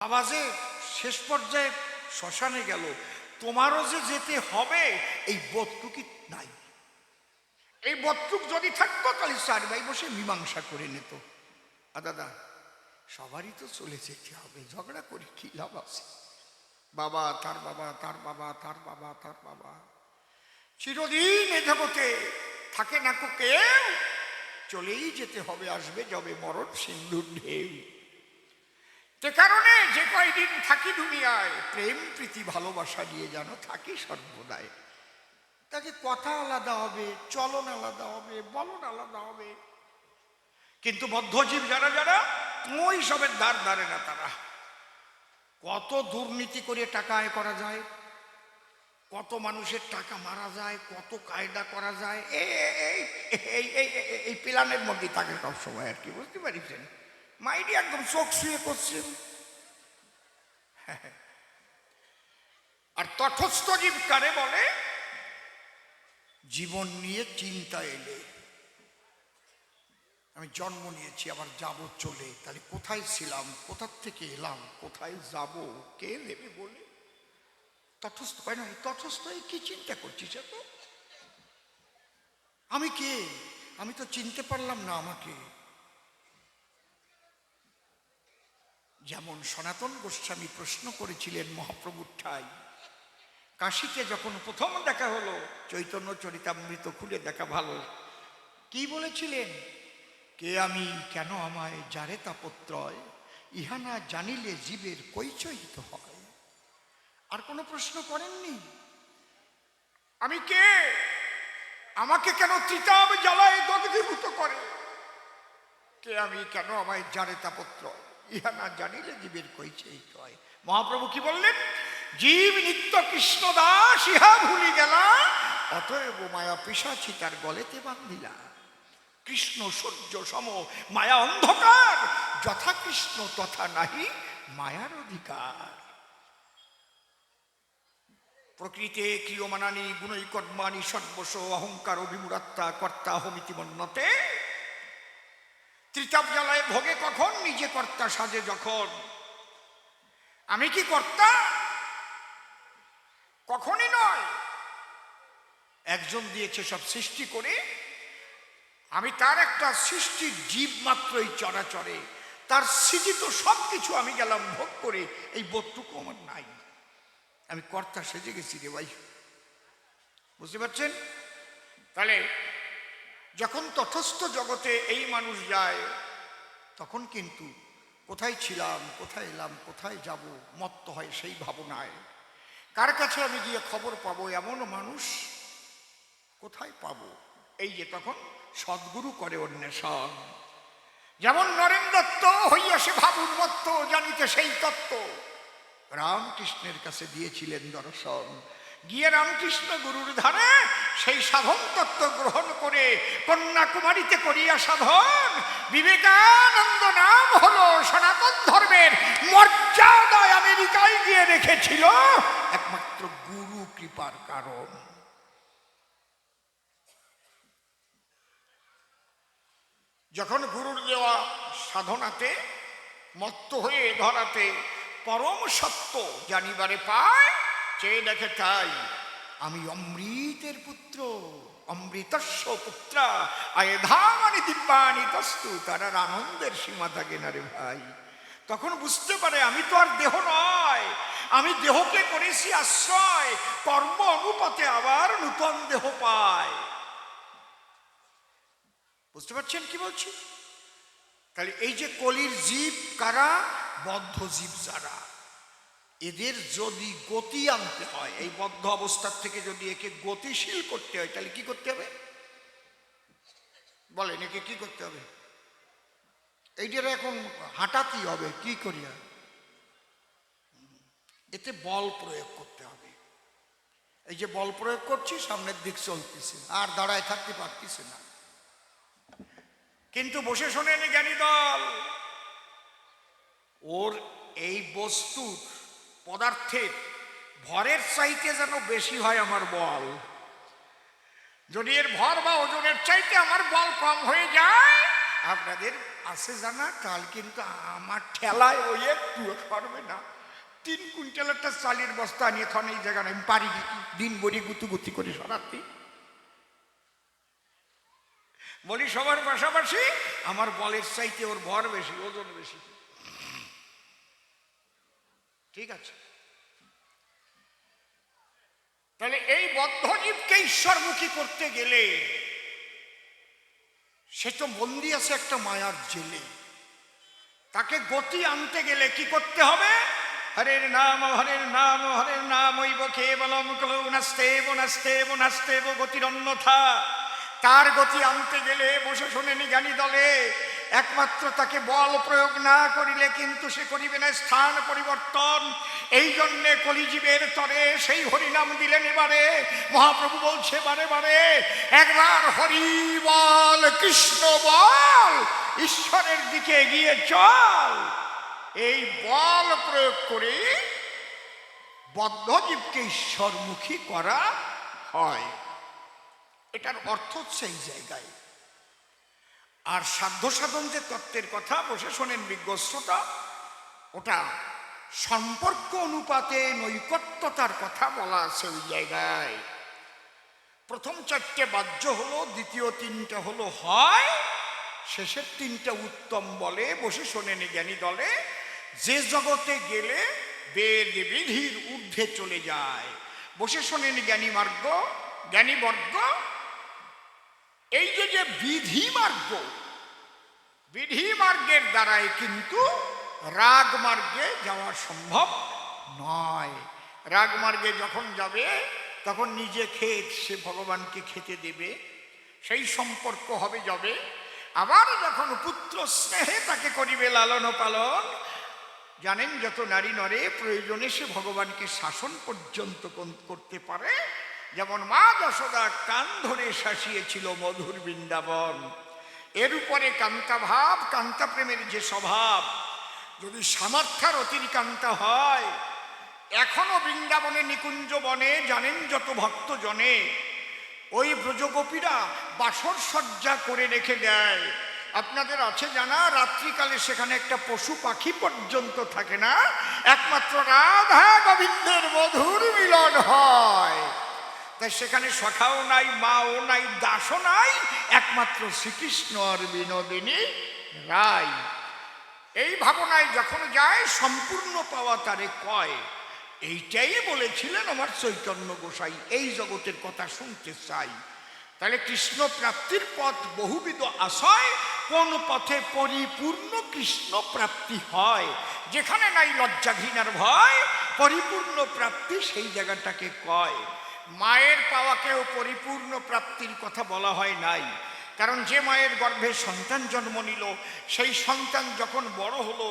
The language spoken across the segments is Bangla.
আওয়াজে শেষ পর্যায়ে শ্মশানে গেল, তোমারও যে যেতে হবে এই বোধটুকি নাই। এই বোধটুক যদি থাকতো তাহলে চার ভাই বসে মীমাংসা করে নিত। দাদা সবারই তো চলে যেতে হবে, ঝগড়া করে কি লাভ আছে? বাবা তার বাবা, তার বাবা, তার বাবা, তার বাবা, চিরদিন এ জগতে থাকে না কো কেউ, চলেই যেতে হবে, আসবে যাবে মরণ সিন্ধুর ঢেউ। সে কারণে যে কয়দিন থাকি দুনিয়ায় প্রেম প্রীতি ভালোবাসা নিয়ে যেন থাকি সর্বদাই। তাকে কথা আলাদা হবে, চলন আলাদা হবে, বলন আলাদা হবে, কিন্তু বদ্ধজীব যারা যারা ওই সবের ধার ধারে না। তারা কত দুর্নীতি করে টাকা আয় করা যায়, কত মানুষের টাকা মারা যায়, কত কায়দা করা যায়, এই প্ল্যানের মধ্যেই থাকে সব সময় আর কি, বুঝতে পারছেন? মাইডি একদম চোখ শুয়ে করছেন। আর তটস্থ জীব কারে বলে? জীবন নিয়ে চিন্তা এলে, আমি জন্ম নিয়েছি আবার যাব চলে, তাহলে কোথায় ছিলাম, কোথা থেকে এলাম, কোথায় যাব, কে নেবে বলে তটস্থ পাই না। তটস্থ কি চিন্তা করছিস এত? আমি কে? আমি তো চিনতে পারলাম না আমাকে। যেমন সনাতন গোস্বামী প্রশ্ন করেছিলেন মহাপ্রভুর ঠাই, কাশীতে যখন প্রথম দেখা হলো, চৈতন্য চরিতামৃত খুলে দেখা ভালো, কি বলেছিলেন? কে আমি, কেন আমায়, যারে তাপত্রয়, ইহা না জানিলে জীবের কৈচহিত হয়। আর কোনো প্রশ্ন করেননি, আমি কে, আমাকে কেন ত্রিতাব জ্বালায় দগ্ধীভূত করে, কে আমি, কেন আমায়, যারে তাপত্রয়, ইহা না জানিলে জীবের কৈচহিত হয়। মহাপ্রভু কি বললেন? জীব নিত্য কৃষ্ণ দাস ইহা ভুলি গেলা, অতএব মায়া পিশাচি তার গলেতে বান্ধিলা। কৃষ্ণ সূর্য সম মায়া অন্ধকার, যথা কৃষ্ণ তথা নাহি মায়ার অধিকার। প্রকৃতে ক্রিয়মানানি গুণৈ কর্মাণি সর্বস্ব অহংকার অভিমূঢ়াত্মা কর্তা হমিতি মন্যতে। ত্রিতাপ জ্বালায় ভোগে কখন, নিজে কর্তা সাজে যখন। আমি কি কর্তা? কখনই নয়। একজন দিয়েছে সব সৃষ্টি করে, আমি তার একটা সৃষ্টির জীব মাত্রই চরাচরে, তার সৃজিত সব কিছু আমি গেলাম ভোগ করে, এই বোধটুকু আমার নাই। আমি কর্তা সেজে গেছি রে ভাই, বুঝতে পারছেন? তাহলে যখন তটস্থ জগতে এই মানুষ যায়, তখন কিন্তু কোথায় ছিলাম, কোথায় এলাম, কোথায় যাব মত্ত হয় সেই ভাবনায়। কার কাছে আমি গিয়ে খবর পাবো, এমন মানুষ কোথায় পাবো? এই যে তখন সদ্গুরু করে অন্বেষণ। যেমন নরেন দত্ত হইয়া সে ভাব উন্মত্ত, জানিতে সেই তত্ত্ব রামকৃষ্ণের কাছে দিয়েছিলেন দর্শন। গিয়ে রামকৃষ্ণ গুরুর ধারে সেই সাধন তত্ত্ব গ্রহণ করে কন্যাকুমারীতে করিয়া সাধন, বিবেকানন্দ নাম হলো সনাতন ধর্মের মর্যাদায় আমেরিকায় গিয়ে রেখেছিল, একমাত্র গুরু কৃপার কারণ। যখন গুরুর দেওয়া সাধনাতে মত্ত হয়ে ধরাতে পরম সত্য জানিবারে পায়, চেয়ে দেখে তাই আমি অমৃতের পুত্র, অমৃতস্য পুত্রা আয়েধামানি দিব্যানি তস্তু, তার আর আনন্দের সীমা থাকে না রে ভাই। তখন বুঝতে পারে আমি তো আর দেহ নয়, আমি দেহকে করেছি আশ্রয়, কর্ম অনুপাতে আবার নূতন দেহ পায়। বুঝতে পারছেন কি বলছি? তাহলে এই যে কলির জীব কারা? বদ্ধ জীব যারা, এদের যদি গতি আনতে হয়, এই বদ্ধ অবস্থার থেকে যদি একে গতিশীল করতে হয়, তাহলে কি করতে হবে বলেন? একে কি করতে হবে? এইটার এখন হাঁটাতেই হবে, কি করিয়া? এতে বল প্রয়োগ করতে হবে। এই যে বল প্রয়োগ করছি, সামনের দিক চলতেছে, আর দাঁড়ায় থাকতে পারতেছে না। কিন্তু বসে শোনেন জ্ঞানী দল, ওর এই বস্তুর পদার্থের ভরের চাইতে যেন বেশি হয় আমার বল। যদি এর ভর বা ওজনের চাইতে আমার বল কম হয়ে যায়, আপনাদের আছে জানা, কাল কিন্তু আমার ঠেলায় ওই একটু সরবে না। 3 কুইন্টাল একটা চালের বস্তা নিয়ে এখন এই জায়গায় আমি পারি দিন বড়ি গুতুগুতি করে সরাতে। বলি সবার পাশাপাশি আমার বলের চাইতে ওর ভর বেশি, ওজন বেশি। ঠিক আছে, তাহলে এই বদ্ধজীবকে ঈশ্বরমুখী করতে গেলে সে তো বন্দি আছে একটা মায়ার জেলে। তাকে গতি আনতে গেলে কি করতে হবে? হরের নাম হরের নাম হরের নাম ঐব কেবলম কলৌ নাস্তেব নাস্তেব নাস্তেব গতির অন্যথা। তার গতি আনতে গেলে বসে শোনেনি জ্ঞানী দলে একমাত্র তাকে বল প্রয়োগ না করিলে কিন্তু সে করিবে না স্থান পরিবর্তন। এই জন্যে কলিজীবের তরে সেই হরিনাম দিলেন। এবারে মহাপ্রভু বলছে বারে বারে, একবার হরি বল কৃষ্ণ বল, ঈশ্বরের দিকে এগিয়ে চল। এই বল প্রয়োগ করে বদ্ধজীবকে ঈশ্বরমুখী করা হয়। এটার অর্থ হচ্ছে এই জায়গায়। আর সাধ্য সাধন যে তত্ত্বের কথা বসে শোনেন বিজ্ঞ শ্রোতা, ওটা সম্পর্ক অনুপাতে নৈকট্যতার কথা বলা আছে ওই জায়গায়। প্রথম 4টে বাহ্য হলো, দ্বিতীয় 3টা হলো হয়, শেষের 3টা উত্তম বলে। বসে শোনেন জ্ঞানী দলে যে জগতে গেলে বেদ বিধির ঊর্ধ্বে চলে যায়। বসে শোনেন জ্ঞানী মার্গ জ্ঞানী বর্গ, এই যে বিধি মার্গ, বিধি মার্গের দ্বারাই কিন্তু রাগ মার্গে যাওয়া সম্ভব নয়। রাগ মার্গে যখন যাবে তখন নিজে খেয়ে সে ভগবানকে খেতে দেবে, সেই সম্পর্ক হবে যাবে। আবার যখন পুত্র স্নেহে তাকে করিবে লালন পালন, জানেন যত নারী নরে প্রয়োজনে সে ভগবানকে শাসন পর্যন্ত করতে পারে। যেমন মা যশোদা কান ধরে শাসিয়েছিল মধুর বৃন্দাবন। এর উপরে কান্তা ভাব, কান্তা প্রেমের যে স্বভাব, যদি সামর্থ্যের অতিরিকান্তা হয়, এখনো বৃন্দাবনে নিকুঞ্জ বনে জানেন যত ভক্ত জনে ওই ব্রজগোপীরা বাসর সজ্জা করে রেখে দেয়। আপনাদের আছে জানা, রাত্রিকালে সেখানে একটা পশু পাখি পর্যন্ত থাকে না, একমাত্র রাধা গোবিন্দের মধুর মিলন হয়। তাই সেখানে সখাও নাই, মাও নাই, দাসও নাই, একমাত্র শ্রীকৃষ্ণ আর বিনোদিনী রায়। এই ভাবনায় যখন যায় সম্পূর্ণ পাওয়া তারে কয়। এইটাই বলেছিলেন আমার চৈতন্য গোসাই, এই জগতের কথা শুনতে চাই। তাহলে কৃষ্ণ প্রাপ্তির পথ বহুবিধ আশয়, কোন পথে পরিপূর্ণ কৃষ্ণ প্রাপ্তি হয়। যেখানে নাই লজ্জা ঘৃণার ভয়, পরিপূর্ণ প্রাপ্তি সেই জায়গাটাকে কয়। মায়ের পাওয়াকেও পরিপূর্ণ প্রাপ্তির কথা বলা হয় নাই, কারণ যে মায়ের গর্ভে সন্তান জন্ম নিল, সেই সন্তান যখন বড় হলো,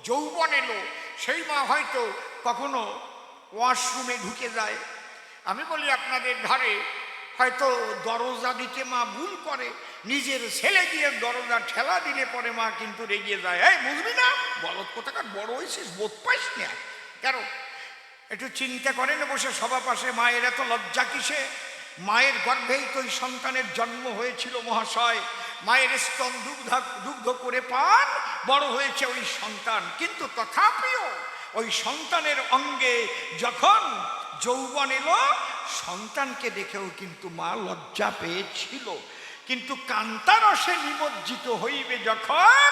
যৌবন এলো, সেই মা হয়তো কখনো ওয়াশরুমে ঢুকে যায়। আমি বলি আপনাদের ধারে হয়তো দরজা দিতে মা ভুল করে, নিজের ছেলে দিয়ে দরজা ঠেলা দিলে পরে মা কিন্তু রেগে যায়, এই বুঝবি না বলদ কোথাকার, বড় হয়েছিস, বোধ পাইস না। কেন একটু চিন্তা করেন বসে সবার পাশে, মায়ের এত লজ্জা কিসে? মায়ের গর্ভেই তো ওই সন্তানের জন্ম হয়েছিল মহাশয়। মায়ের স্তন দুগ্ধ করে পান বড় হয়েছে ওই সন্তান, কিন্তু তথাপিও ওই সন্তানের অঙ্গে যখন যৌবন এলো, সন্তানকে দেখেও কিন্তু মা লজ্জা পেয়েছিল। কিন্তু কান্তারসে নিমজ্জিত হইবে যখন,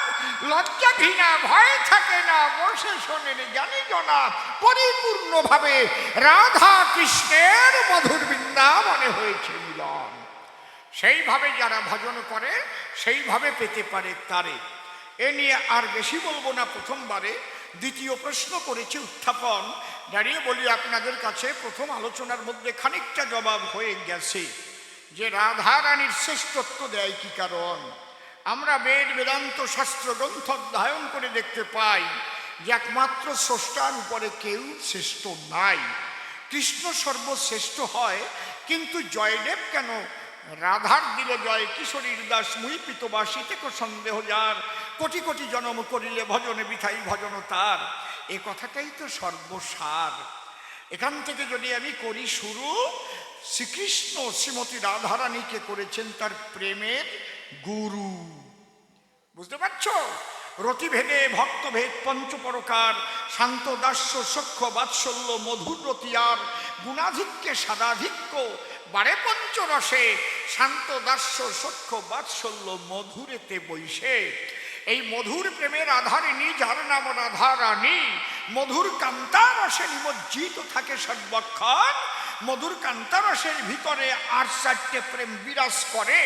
লজ্জা ঘৃণা ভয় থাকে না। বসে শোনেন জ্ঞানী জনা পরিপূর্ণভাবে রাধা কৃষ্ণের মধুর বৃন্দাবনে হয়েছে মিলন। সেইভাবে যারা ভজন করে সেইভাবে পেতে পারে তারে। এ নিয়ে আর বেশি বলবো না। প্রথমবারে দ্বিতীয় প্রশ্ন করেছে উত্থাপন, দাঁড়িয়ে বলি আপনাদের কাছে প্রথম আলোচনার মধ্যে খানিকটা জবাব হয়ে গেছে যে রাধা রানীর শ্রেষ্ঠত্ব দেয় কি কারণ। আমরা বেদ বেদান্ত শাস্ত্র গ্রন্থ অধ্যয়ন করে দেখতে পাই যে একমাত্র স্রষ্টার উপরে কেউ শ্রেষ্ঠ নাই। কৃষ্ণ সর্বশ্রেষ্ঠ হয়, কিন্তু জয়দেব কেন রাধার দিল জয়, কিশোরীর দাস মুই পিতবাসী থেকে সন্দেহ যার, কোটি কোটি জনম করিলে ভজনে বিথাই ভজন তার। এ কথাটাই তো সর্বসার। এখান থেকে যদি আমি করি শুরু, শ্রীকৃষ্ণ শ্রীমতী রাধারানীকে করেছেন তার প্রেমের গুরু। বুঝতে পারছো? রতিভেদে ভক্তভেদ পঞ্চপরকার, শান্ত দাস্য সখ্য বাৎসল্য মধুর রতিয়ার, গুণাধিক্যে সাদাধিক্য বারে পঞ্চরসে, শান্ত দাস্য সখ্য বাৎসল্য মধুরেতে বৈশে। এই মধুর প্রেমের আধারিণী যার নাম রাধা রানী, মধুর কান্তারসে নিমজ্জিত থাকে সর্বক্ষণ। মধুর কান্তারসের ভিতরে আর চারটে প্রেম বিরাজ করে,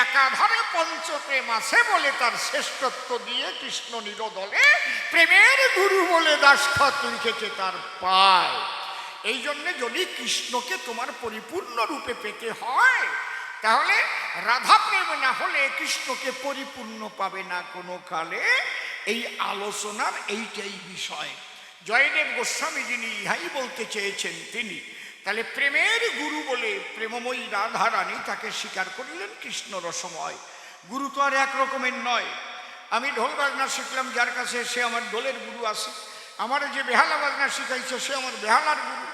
একাধারে পঞ্চপ্রেম আছে বলে তার শ্রেষ্ঠত্ব দিয়ে কৃষ্ণ নিরোদলে প্রেমের গুরু বলে দাসখত লিখেছে তার পায়। এই জন্যে যদি কৃষ্ণকে তোমার পরিপূর্ণ রূপে পেতে হয়, তাহলে রাধা প্রেম না হলে কৃষ্ণকে পরিপূর্ণ পাবে না কোনো কালে। এই আলোচনার এইটাই বিষয়। জয়দেব গোস্বামী যিনি ইহাই বলতে চেয়েছেন তিনি। তাহলে প্রেমের গুরু বলে প্রেমময়ী রাধা রানী তাকে স্বীকার করিলেন কৃষ্ণ রসময়। গুরু তো আর এক রকমের নয়। আমি ঢোল বাজনা শিখলাম যার কাছে, সে আমার ঢোলের গুরু আছে। আমার যে বেহালা বাজনা শিখাইছে সে আমার বেহালার গুরু।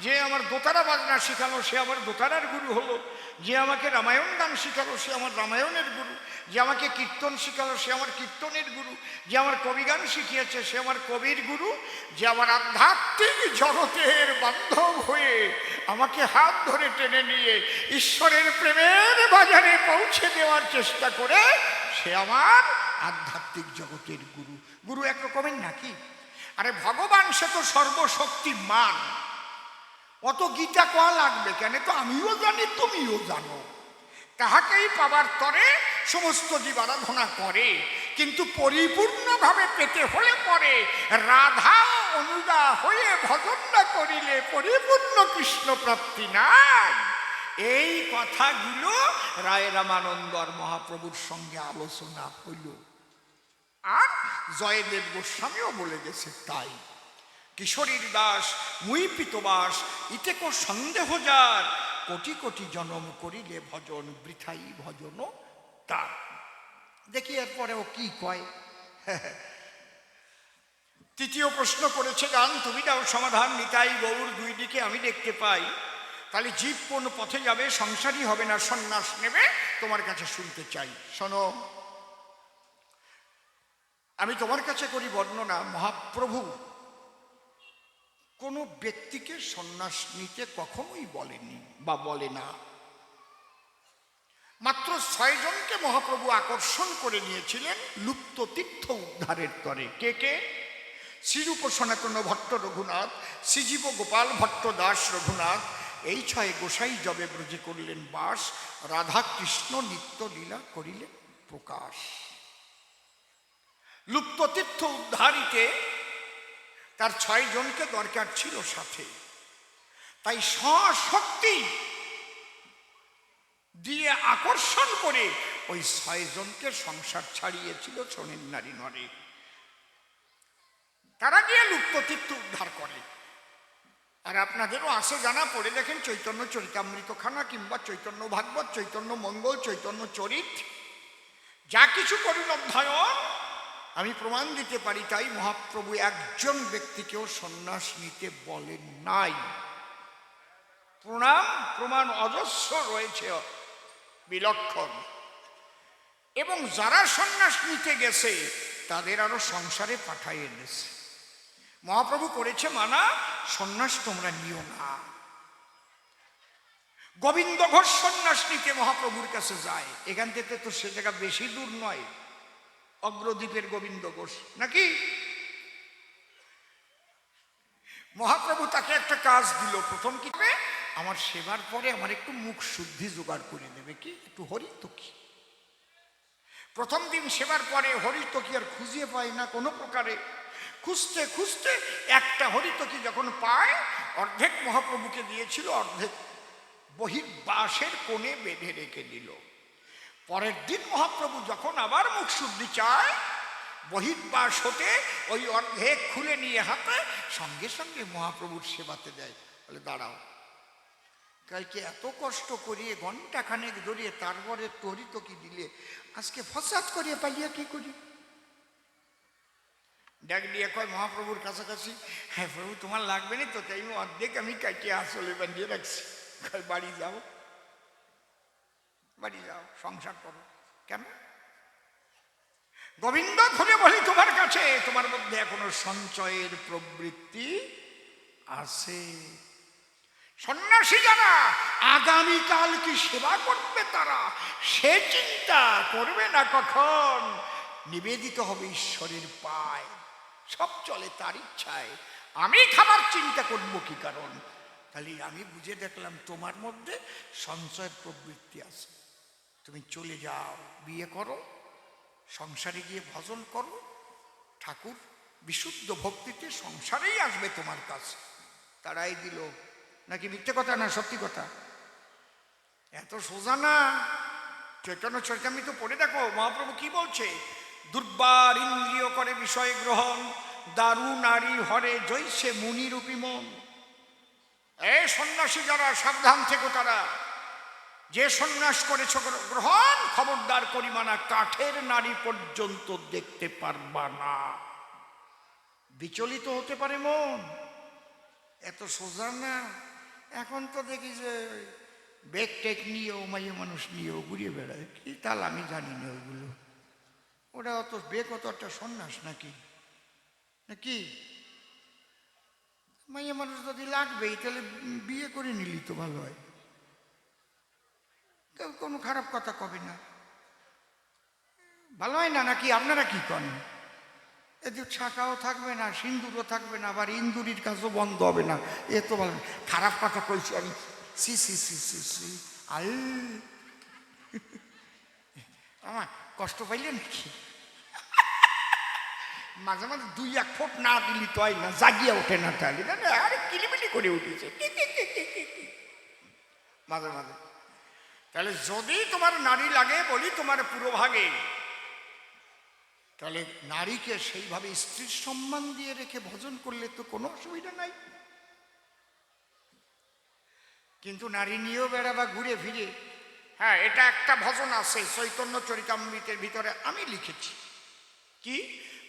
যে আমার দোতারা বাজনা শিখালো সে আমার দোতারার গুরু হলো। যে আমাকে রামায়ণ গান শিখালো সে আমার রামায়ণের গুরু। যে আমাকে কীর্তন শিখালো সে আমার কীর্তনের গুরু। যে আমার কবিগান শিখিয়েছে সে আমার কবির গুরু। যে আমার আধ্যাত্মিক জগতের বান্ধব হয়ে আমাকে হাত ধরে টেনে নিয়ে ঈশ্বরের প্রেমের বাজারে পৌঁছে দেওয়ার চেষ্টা করে সে আমার আধ্যাত্মিক জগতের গুরু। গুরু এক রকমের নাকি? আরে ভগবান সে তো সর্বশক্তিমান। অত গীতা কোয়া লাগবে কেন? তো আমিও জানি তুমিও জানো। তাহাকেই পাবার তরে সমস্ত জীব আরাধনা করে, কিন্তু পরিপূর্ণভাবে পেতে হলে পরে রাধা অনুগা হয়ে ভজন না করিলে পরিপূর্ণ কৃষ্ণ প্রাপ্তি নাই। এই কথাগুলো রায় রামানন্দ আর মহাপ্রভুর সঙ্গে আলোচনা হইল। আর জয়দেব গোস্বামীও বলে গেছে তাই। কিশোরীর দাস মুই পিতবাস, ইতে কো সন্দেহ যার, কোটি কোটি জনম করিলে ভজন বৃথাই ভজন তার। দেখি এরপরে ও কি কয়। তৃতীয় প্রশ্ন করেছে গান, তুমি দাও সমাধান নিতাই গৌর দুই দিকে আমি দেখতে পাই। তাহলে জীব কোন পথে যাবে? সংসারই হবে না, সন্ন্যাস নেবে, তোমার কাছে শুনতে চাই। শোনো, আমি তোমার কাছে করি বর্ণনা। মহাপ্রভু কোনো ব্যক্তিকে সন্ন্যাস নিতে কখনোই বলেনি বা বলে না। মাত্র 6 জনকে মহাপ্রভু আকর্ষণ করে নিয়েছিলেন লুপ্ত তীর্থ উদ্ধারের তরে। কে কে? শ্রীরূপ সনাতন ভট্ট রঘুনাথ, শ্রীজীব গোপাল ভট্ট দাস রঘুনাথ। এই 6 গোসাই জবে ব্রজে করিলেন বাস, রাধা কৃষ্ণ নিত্য লীলা করিলেন প্রকাশ। লুপ্ত তীর্থ উদ্ধারিতে তার 6 জনকে দরকার ছিল সাথে। তাই স্বশক্তি দিয়ে আকর্ষণ করে ওই 6 জনকে সংসার ছাড়িয়েছিল সোনের নারী নরে। তারা গিয়ে লুপ্ত তীর্থ উদ্ধার করে। আর আপনাদেরও আসে জানা, পড়ে দেখেন চৈতন্য চরিতামৃতখানা কিংবা চৈতন্য ভাগবত, চৈতন্য মঙ্গল, চৈতন্য চরিত, যা কিছু করিল অধ্যয়ন আমি প্রমাণ দিতে পারি। তাই মহাপ্রভু একজন ব্যক্তিকেও সন্ন্যাস নিতে বলেন নাই। প্রমাণ অজস্র রয়েছে, বিলক্ষণ। এবং যারা সন্ন্যাস নিতে গেছে তাদের আরো সংসারে পাঠাই এনেছে। মহাপ্রভু করেছে মানা, সন্ন্যাস তোমরা নিও না। গোবিন্দ ঘোষ সন্ন্যাস নিতে মহাপ্রভুর কাছে যায়। এখান থেকে তো সে জায়গা বেশি দূর নয়, অগ্রদ্বীপের গোবিন্দ ঘোষ নাকি। মহাপ্রভু তাকে একটা কাজ দিল। প্রথম কি হবে? আমার সেবার পরে আমার একটু মুখ শুদ্ধি জোগাড় করে দেবে। কি? একটু হরিতকি। প্রথম দিন সেবার পরে হরিতকি আর খুঁজে পায় না কোনো প্রকারে। খুঁজতে খুঁজতে একটা হরিতকি যখন পায়, অর্ধেক মহাপ্রভুকে দিয়েছিল, অর্ধেক বহির্বাসের কোণে বেঁধে রেখে দিল। পরের দিন মহাপ্রভু যখন আবার মুখ শুদ্ধি চায়, বহির্বাস হতে ওই অর্ধেক খুলে নিয়ে হাতে সঙ্গে সঙ্গে মহাপ্রভুর সেবাতে দেয়। বলে দাঁড়াও, কালকে এত কষ্ট করিয়ে ঘন্টা খানেক ধরিয়ে তারপরে তরি তো কি দিলে, আজকে ফসাদ করিয়ে পাইয়া কি করি? ডাক দিয়ে কয় মহাপ্রভুর কাছাকাছি, হ্যাঁ প্রভু তোমার লাগবে না তো, তাই অর্ধেক আমি কাটিয়ে আসলে বানিয়ে রাখছি। বাড়ি যাও, বাড়ি যাও, সংসার করো। কেন? গোবিন্দ খুলে বলি তোমার কাছে, তোমার মধ্যে এখনো সঞ্চয়ের প্রবৃত্তি আছে। সন্ন্যাসী যারা আগামীকাল কি সেবা করবে তারা সে চিন্তা করবে না, কখন নিবেদিত হবে ঈশ্বরের পায়, সব চলে তার ইচ্ছায়। আমি খাবার চিন্তা করব কি কারণ? তাহলে আমি বুঝে দেখলাম তোমার মধ্যে সঞ্চয়ের প্রবৃত্তি আছে। তুমি চলে যাও, বিয়ে করো, সংসারে গিয়ে ভজন করো, ঠাকুর বিশুদ্ধ ভক্তিতে সংসারেই আসবে তোমার কাছে। তারাই দিল নাকি মিথ্যে কথা না সত্যি কথা? এত সোজা না। চৈতন্য চরিতামৃত পড়ে দেখো মহাপ্রভু কি বলছে। দুর্বার ইন্দ্রিয় করে বিষয় গ্রহণ, দারু নারী হরে জৈসে মুনিরূপী মন। এই সন্ন্যাসী যারা সাবধান থেকো, তারা যে সন্ন্যাস করেছ গ্রহণ, খবরদার করিমানা, কাঠের নারী পর্যন্ত দেখতে পারবা না। বিচলিত হতে পারে মন, এত সোজা না। এখন তো দেখি যে বেগ টেক নিয়েও মাইয়ে মানুষ নিয়েও ঘুরিয়ে বেড়ায়, কি তাল আমি জানি না ওইগুলো। ওরা অত বেগ অত একটা সন্ন্যাস নাকি? নাকি মাইয়ে মানুষ যদি লাগবেই তাহলে বিয়ে করে নিলি তো ভালো হয়, কেউ কোনো খারাপ কথা কবে না, ভালো হয় না নাকি? আপনারা কি করেন? এতে ছাকাও থাকবে না, সিন্দুরও থাকবে না, আবার ইন্দুরির কাজও বন্ধ হবে না। এ তো ভালো, খারাপ কথা কইছি আমি। সি সি সি সি সি আল আমার কষ্ট পাইলে নাকি? মাঝে মাঝে দুই এক ফোট না দিলি তো হয় না, জাগিয়া ওঠে না, তাহলে আরে কিলিমিলি করে উঠেছে মাঝে মাঝে। তাহলে যদি তোমার নারী লাগে বলি তোমার পুরো ভাগে, তাহলে নারীকে সেইভাবে স্ত্রীর সম্মান দিয়ে রেখে ভজন করলে তো কোনো অসুবিধা নাই। কিন্তু নারী নিয়েও বেড়াবা ঘুরে ফিরে। হ্যাঁ, এটা একটা ভজন আছে চৈতন্য চরিতামৃতের ভিতরে, আমি লিখেছি কি,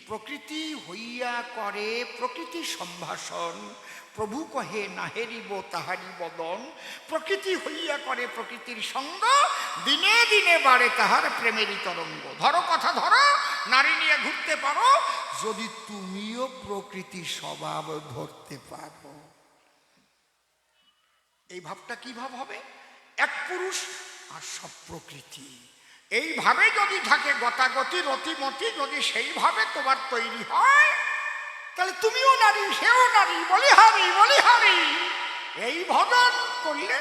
প্রকৃতি হইয়া করে প্রকৃতি সম্ভাষণ, প্রভু কহে নাহেরিব তাহারি বদন। প্রকৃতি হইয়া করে প্রকৃতির সঙ্গ, দিনে দিনে বাড়ে তাহার প্রেমেরই তরঙ্গ। ধরো কথা ধরো, নারী নিয়ে ঘুরতে পারো যদি তুমিও প্রকৃতির স্বভাব ধরতে পারো। এই ভাবটা কি ভাব হবে? এক পুরুষ আর সব প্রকৃতি, এইভাবে যদি থাকে গতাগতি রতিমতি, যদি সেইভাবে তোমার তৈরি হয়, তাহলে তুমিও নারী সেও নারী, বলিহারি বলিহারি। এই ভজন করলে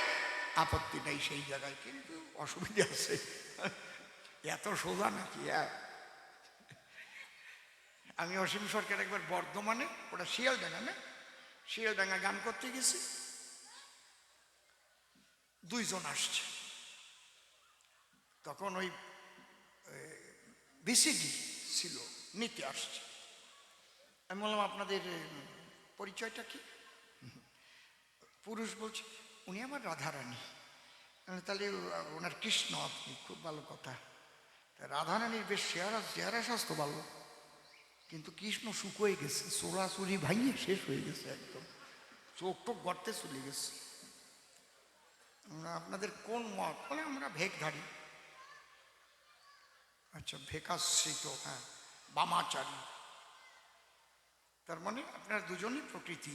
আপত্তি নেই সেই জায়গায়, কিন্তু অসুবিধা আছে। এত সোজা নাকি? আমি অসীম সরকার একবার বর্ধমানে, ওটা শিয়ালডাঙ্গা না, শিয়ালডাঙ্গা গান করতে গেছি। দুইজন আসছে, তখন ওই বিসিডি ছিল, নিতে আসছে। আমি বললাম আপনাদের পরিচয়টা কি? পুরুষ বলছে উনি আমার রাধারানী। তাহলে ওনার কৃষ্ণ, আপনি খুব ভালো কথা। রাধারানীর বেশ চেহারা স্বাস্থ্য ভালো, কিন্তু কৃষ্ণ শুকোয় গেছে, চোরাচুরি ভাঙিয়ে শেষ হয়ে গেছে, একদম চোখ টোক গর্তে চলে গেছে। আপনাদের কোন মত? বলে আমরা ভেকধারী। আচ্ছা, ভেকাশ্রিত, হ্যাঁ, বামাচারী। তার মানে আপনারা দুজনই প্রকৃতি,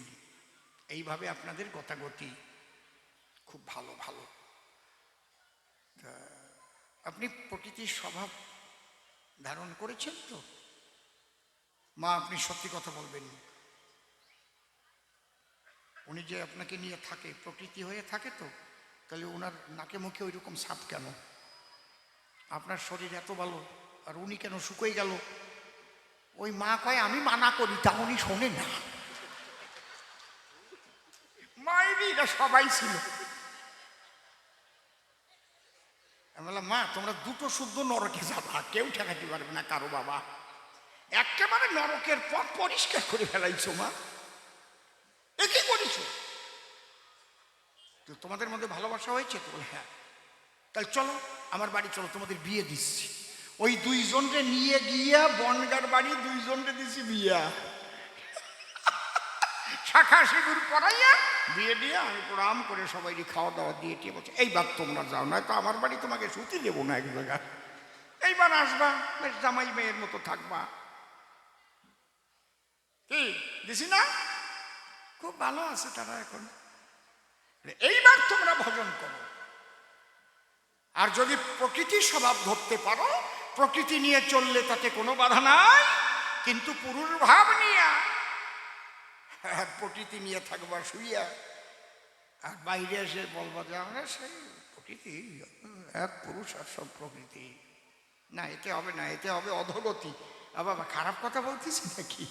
এইভাবে আপনাদের গতাগতি খুব ভালো ভালো। আপনি প্রকৃতির স্বভাব ধারণ করেছেন তো? মা, আপনি সত্যি কথা বলবেন, উনি যে আপনাকে নিয়ে থাকে প্রকৃতি হয়ে থাকে তো, তাহলে ওনার নাকে মুখে ওই রকম ছাপ কেন? আপনার শরীর এত ভালো, আর উনি কেন শুকিয়ে গেল? ওই মা কয় আমি মানা করি, তা উনি শোনে না। মায়েরই এটা সবাই ছিল। আমি বললাম মা, তোমরা দুটো শুদ্ধ নরকে যাবা, কেউ ঠেকাতে পারবে না কারো বাবা। একেবারে নরকের পথ পরিষ্কার করে ফেলাইছো মা, এ কি করেছো? তো তোমাদের মধ্যে ভালোবাসা হয়েছে তো? হ্যাঁ, তাহলে চলো আমার বাড়ি চলো, তোমাদের বিয়ে দিচ্ছি। ওই দুইজনকে নিয়ে গিয়া বনগার বাড়ি দুইজনকে দিছি বিয়া, শাখা সিঁদুর পরাইয়া বিয়ে দিয়ে আমি প্রণাম করে সবাইকে খাওয়া দাওয়া দিয়ে টিয়ে বলছে এইবার তোমরা যাও, নয়তো আমার বাড়ি তোমাকে শুতে দেবো না এক জায়গায়। এইবার আসবা, বেশ জামাই মেয়ের মতো থাকবা। কি দিছি না? খুব ভালো আছে তারা এখন। এইবার তোমরা ভজন করো। আর যদি প্রকৃতির স্বভাব ধরতে পারো, প্রকৃতি নিয়ে চললে তাতে কোনো বাধা নাই, কিন্তু পুরুষ ভাব নিয়ে প্রকৃতি নিয়ে থাকবা শুইয়া, আর বাইরে এসে বলবা যে আমরা সেই প্রকৃতি, এক পুরুষ আর সব প্রকৃতি, না এতে হবে না, এতে হবে অধোগতি। বাবা খারাপ কথা বলতেছি নাকি?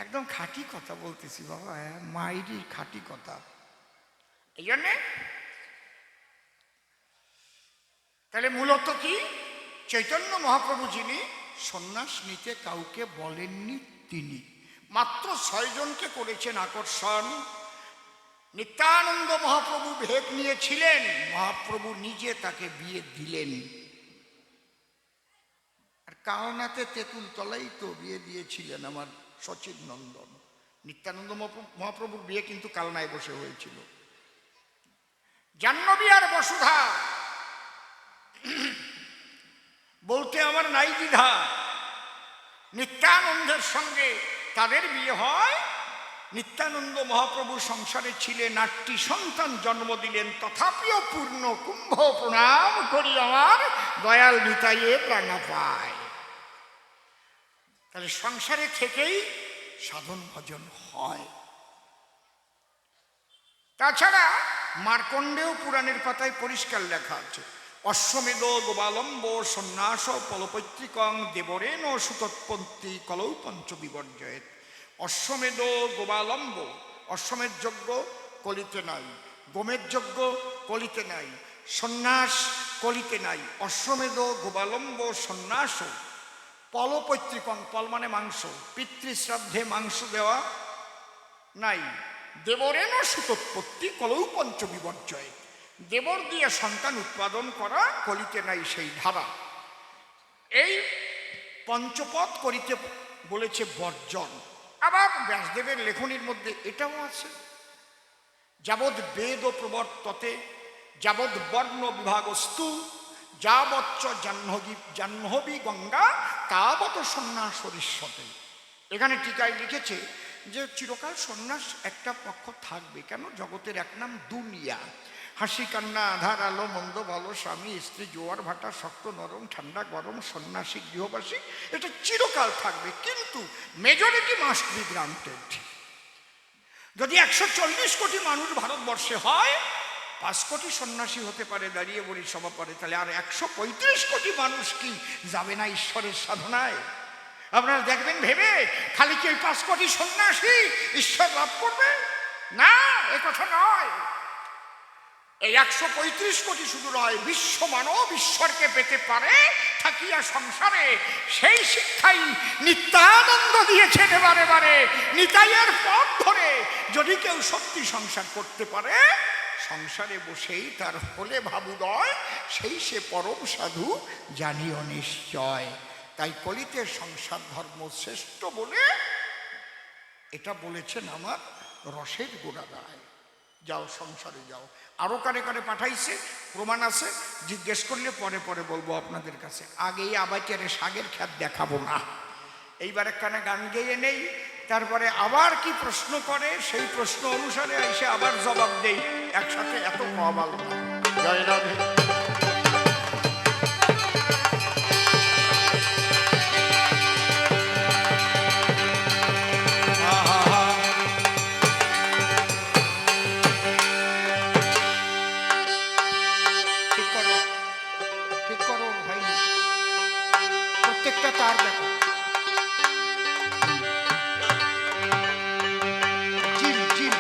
একদম খাঁটি কথা বলতেছি বাবা, মায়েরই খাঁটি কথা। এই জন্যে তাহলে মূলত কি, চৈতন্য মহাপ্রভু যিনি সন্ন্যাস নিতে কাউকে বলেননি, তিনি মাত্র 6 জনকে করেছেন আকর্ষণ। নিত্যানন্দ মহাপ্রভু ভেদ নিয়েছিলেন, মহাপ্রভু নিজে তাকে বিয়ে দিলেন। আর কালনাতে তেঁতুল তলাই তো বিয়ে দিয়েছিলেন আমার সচিব নন্দন। নিত্যানন্দ মহাপ্রভুর বিয়ে কিন্তু কালনায় বসে হয়েছিল। জাহ্নবী আর বসুধা বলতে আমার নাই দ্বিধা, নিত্যানন্দের সঙ্গে তাদের বিয়ে হয়। নিত্যানন্দ মহাপ্রভু সংসারে ছিলেন, 8টি সন্তান জন্ম দিলেন, তথাপিও পূর্ণ কুম্ভ প্রণাম করি আমার দয়াল নিতাইয়ের রাঙা পায়। তাহলে সংসারে থেকেই সাধন ভজন হয়। তাছাড়া মার্কণ্ডেয় পুরাণের পাতায় পরিষ্কার লেখা আছে, অশ্বমেধ গোবালম্ব সন্ন্যাস পলপৈত্রিকং দেবরেণ সুতৎপন্থী কলৌ পঞ্চ বিবর্জয়েত। অশ্বমেধ গোবালম্ব, অশ্বমেধ যজ্ঞ কলিতে নাই, গোমের যজ্ঞ কলিতে নাই, সন্ন্যাস কলিতে নাই। অশ্বমেধ গোবালম্ব সন্ন্যাস পলপৈত্রিকং, পল মানে মাংস, পিতৃশ্রাদ্ধে মাংস দেওয়া নাই। দেবরেণ সুতৎপত্তি কলৌ পঞ্চ বিবর্জয়েত, দেবর দিয়ে সন্তান উৎপাদন করা কলিতে নাই সেই ধারা। এই পঞ্চপদ করিতে বলেছে বর্জন। আবার ব্যাসদেবের লেখনীর মধ্যে এটাও আছে, যাবৎ বেদ প্রবর্ততে যাবৎ বর্ণ বিভাগস্তু যাবচ্চ জাহ্নবী গঙ্গা তাবৎ সন্ন্যাসরিষ্যতে। এখানে টিকায় লিখেছে যে চিরকাল সন্ন্যাস একটা পক্ষ থাকবে। কেন? জগতের এক নাম দুনিয়া। হাসি কান্না আধার আলো মন্দ ভালো, স্বামী স্ত্রী জোয়ার ভাটা, শক্ত নরম ঠান্ডা গরম, সন্ন্যাসী গৃহবাসী, এটা চিরকাল থাকবে। কিন্তু মেজরিটি মাস্ট বি গ্রান্টেড। যদি 140 কোটি মানুষ ভারতবর্ষে হয়, 5 কোটি সন্ন্যাসী হতে পারে, দাঁড়িয়ে বলি সভা পারে, তাহলে আর 135 কোটি মানুষ কি যাবে না ঈশ্বরের সাধনায়? আপনারা দেখবেন ভেবে, খালি কি ওই 5 কোটি সন্ন্যাসী ঈশ্বর লাভ করবে? না, এ কথা নয়। এই 135 কোটি শুধু নয়, বিশ্ব মানব ঈশ্বরকে পেতে পারে থাকিয়া সংসারে। সেই শিক্ষাই নিত্যানন্দ দিয়েছেন এবারে বারে। নিতাইয়ের পথ ধরে যদি কেউ সত্যি সংসার করতে পারে, সংসারে বসেই তার হলে ভাবুদয়, সেই সে পরম সাধু জানিও নিশ্চয়। তাই কলিতে সংসার ধর্ম শ্রেষ্ঠ বলে এটা বলেছেন আমার রসের গোড়াদায়। যাও সংসারে যাও। আরো কারে কারে পাঠাইছে প্রমাণ আছে, জিজ্ঞেস করলে পরে পরে বলবো আপনাদের কাছে। আগেই আবাইচারে শাগের খ্যাত দেখাবো না। এইবার একখানে গান গেয়ে নেই, তারপরে আবার কি প্রশ্ন করে সেই প্রশ্ন অনুসারে এসে আবার জবাব দেই। একসাথে এত প্রবল। জয় রাধে। প্রত্যেকটা তার দেখো, জিম জিম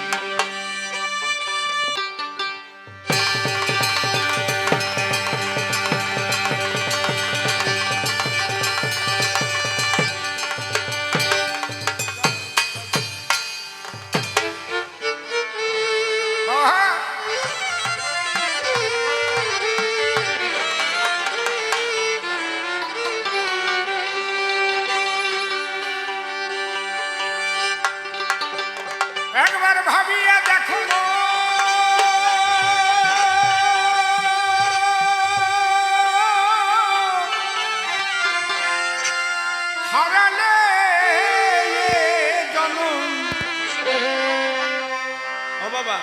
বাবা,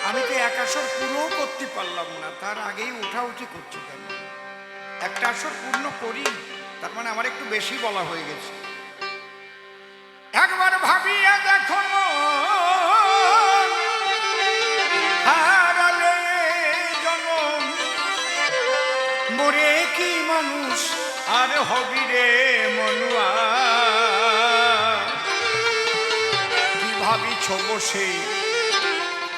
আমি তো এক আসর পুরো করতে পারলাম না, তার আগেই উঠাউঠি করছো কেন? একটা আসর পূর্ণ করি, তার মানে আমার একটু বেশি বলা হয়ে গেছে। একবার ভাবিয়া দেখো হারালে জনম, মরে কি মানুষ আর হবি রে মনুয়া। কি ভাবিছ বসে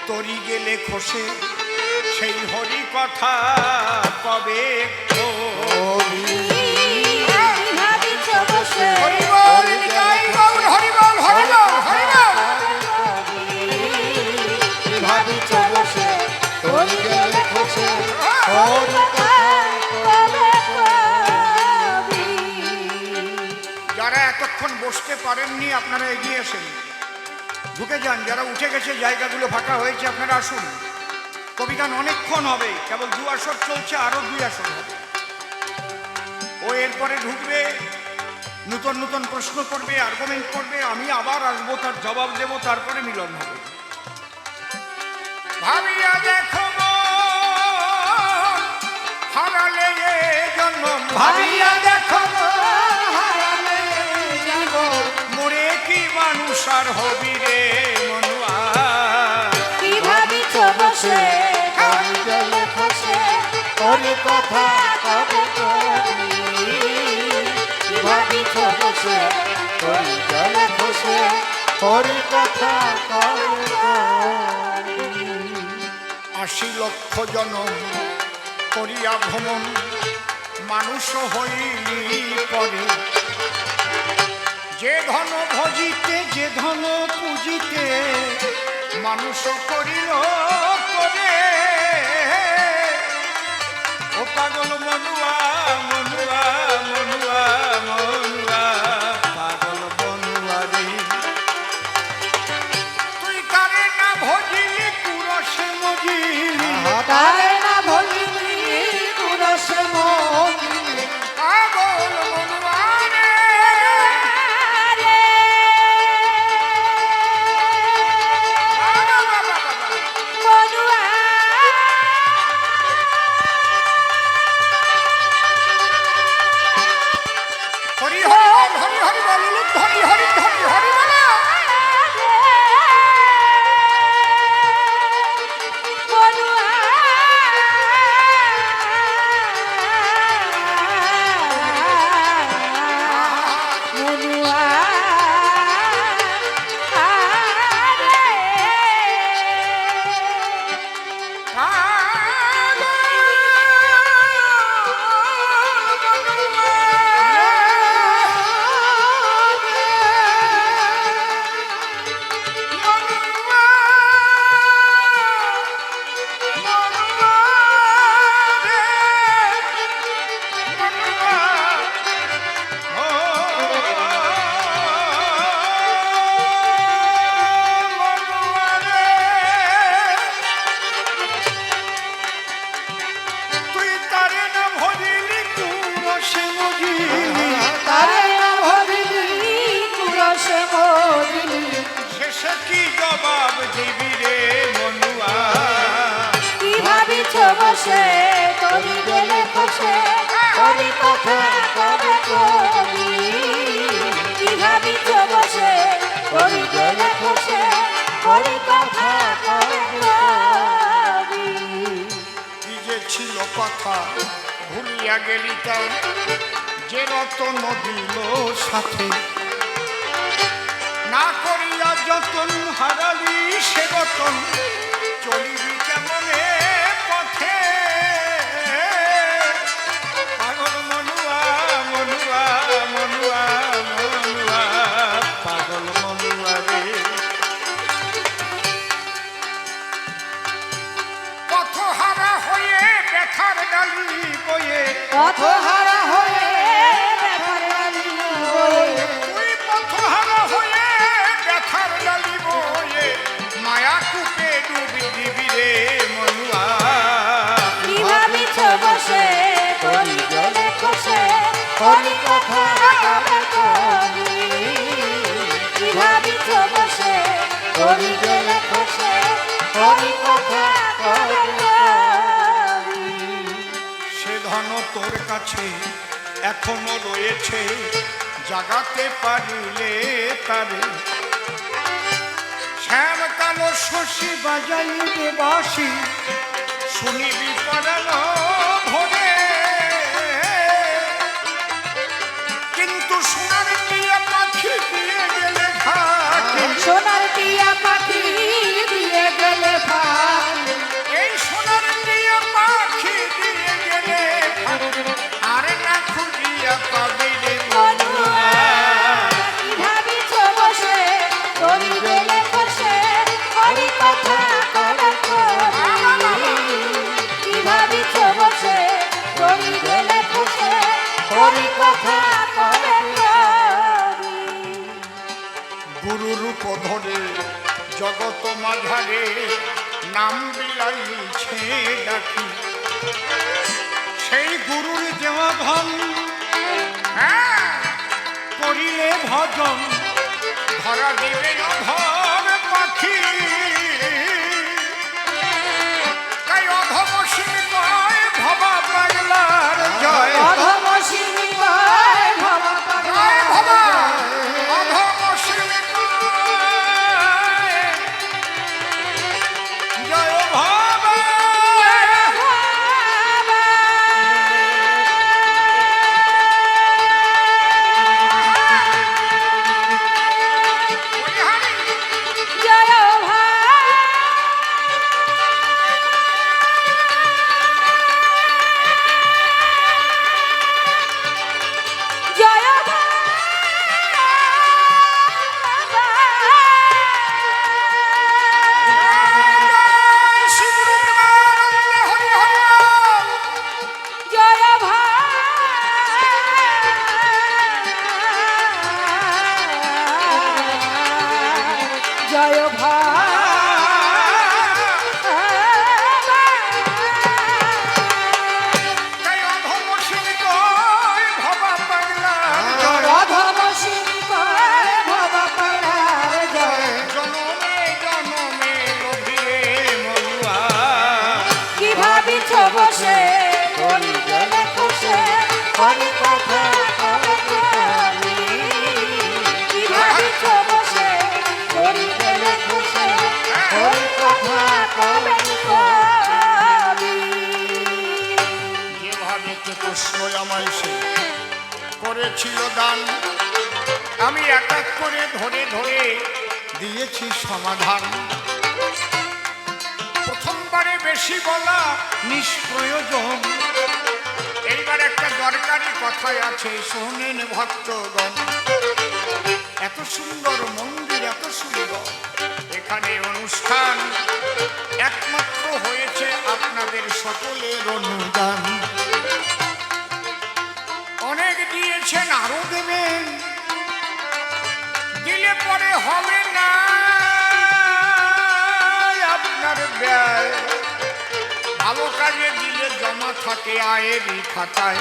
তরি গেলে খসে, সেই হরি কথা কবে হরিবল নিতাই গৌর হরিবল হরিবল হরিবল। ভাবিছ বসে তরি গেলে খসে, যারা এতক্ষণ বসতে পারেননি আপনারা এগিয়ে আসেন, ঢুকে যান। যারা উঠে গেছে জায়গাগুলো ফাঁকা হয়েছে আপনারা আসুন। কবিগান অনেকক্ষণ হবে, কেবল 2 আসর চলছে, আরো 2 আসর হবে। ও এরপরে ঢুকবে, নূতন নূতন প্রশ্ন করবে, আর্গুমেন্ট করবে, আমি আবার আসবো, তার জবাব দেবো, তারপরে মিলন হবে। ভাবিয়া দেখো হারালে জন্ম, ভাবিয়া দেখো মরে কি মানুষ আর হবি রে মনুয়া। কি ভাবিছ বসে তরি গেলে খসে, হরি কথা কবে কবি। কি ভাবিছ বসে তরি গেলে খসে, হরি কথা কবে কবি। 80 লক্ষ জনম করিয়া ভ্রমণ, মানুষ হইলি পরে। যে ধন ভজিতে যে ধন পুজিতে, মানুষ করিল করে। ও পাগল মনুয়া মনুয়া মনুয়া মনুয়া, পাগল মনুয়া রে। তুই কারে না ভজিলি পুরসে মজিলি, তারে না ভজিলি পুরসে মজিলি। পাগল মনুয়া রে। হরি হরি বল হরি হরি বল হরি হরি হরি হরি বল। শেষে কি জবাব দিবি রে মনুয়া। কি ভাবিছ বসে তরি গেলে খসে, হরি কথা কবে কবি। কি ভাবিছ বসে তরি গেলে খসে, হরি কথা কবে কবি। কি যে ছিল কথা ভুলিয়া গেলি তাই, যে রতন দিল সাথে। না করিয়া যতন হারালি সে রতন, চলিবি কেমনে পথে। পাগল মনুয়া মনুয়া মনুয়া মনুয়া, পাগল মনুয়া রে। পথহারা হয়ে ব্যথার ডালি বয়ে, পথহারা হয়ে ব্যথার ডালি বয়ে। তুই পথহারা হয়ে ব্যথার ডালি বয়ে, মায়া কূপে ডুবি দিবি রে মনুয়া। কি ভাবিছ বসে তরি গেলে খসে, হরি কথা কবে কবি। কি ভাবিছ বসে তরি গেলে খসে, হরি কথা কবে কবি। সে ধন তোর কাছে এখনো রয়েছে, জাগাতে পারিলে তারে। শ্যাম কালো শশী বাজাইবে বাঁশি, শুনিবি পরাণ ভরে। কিন্তু সোনার টিয়া পাখি দিয়ে গেলে ঘাটে, সোনার টিয়া পাখি দিয়ে গেলে ভাই, এই সোনার টিয়া পাখি দিয়ে গেলে ঘাটে, আর না খুঁজিয়া পাবি রে মনুয়া। কি ভাবিছ বসে করি গেলে বসে হরি কথা কবে কবি। কি ভাবিছ বসে করি গেলে বসে হরি কথা কবে কবি। গুরু রূপ ধরে জগত মাঝারে নাম বিলাইছে ডাকি, সেই গুরুর দেওয়া ধন করিলে ভজন, ধরা দিবে অধম পাখি। তাই অধমসীন কয় ভবা পাগলার জয়। অধমসিনী কয় ভব জয় ভবা পাগলার অধমসীন কয় জয় ভবা। জয় তাই অধমসীন কয় ভবা পাগলার জয়। অধমসিনী কয় ভব পাগলার জয়। জনমে জনমে লোভিরে মনুয়া। কি ভাবিছ বসে করি গেলে খুশে হরি কথা কবে কবি। কি ভাবিছ বসে করি গেলে খুশে হরি কথা কবে কবি। যেভাবে চতুষ্টয় আমায় সে করেছিল দান, আমি এক এক করে ধরে ধরে দিয়েছি সমাধান। প্রথমবারে বেশি বলা নিষ্প্রয়োজন, এইবার একটা দরকারি কথাই আছে, শোনেন ভক্তগণ। এত সুন্দর মন্দির, এত সুন্দর এখানে অনুষ্ঠান, একমাত্র হয়েছে আপনাদের সকলের অনুদান। অনেক দিয়েছেন, আরো দেবেন, দিলে পরে হবে না আপনার ব্যয়। ভালো কাজে দিলে জমা থাকে আয়েরই খাতায়।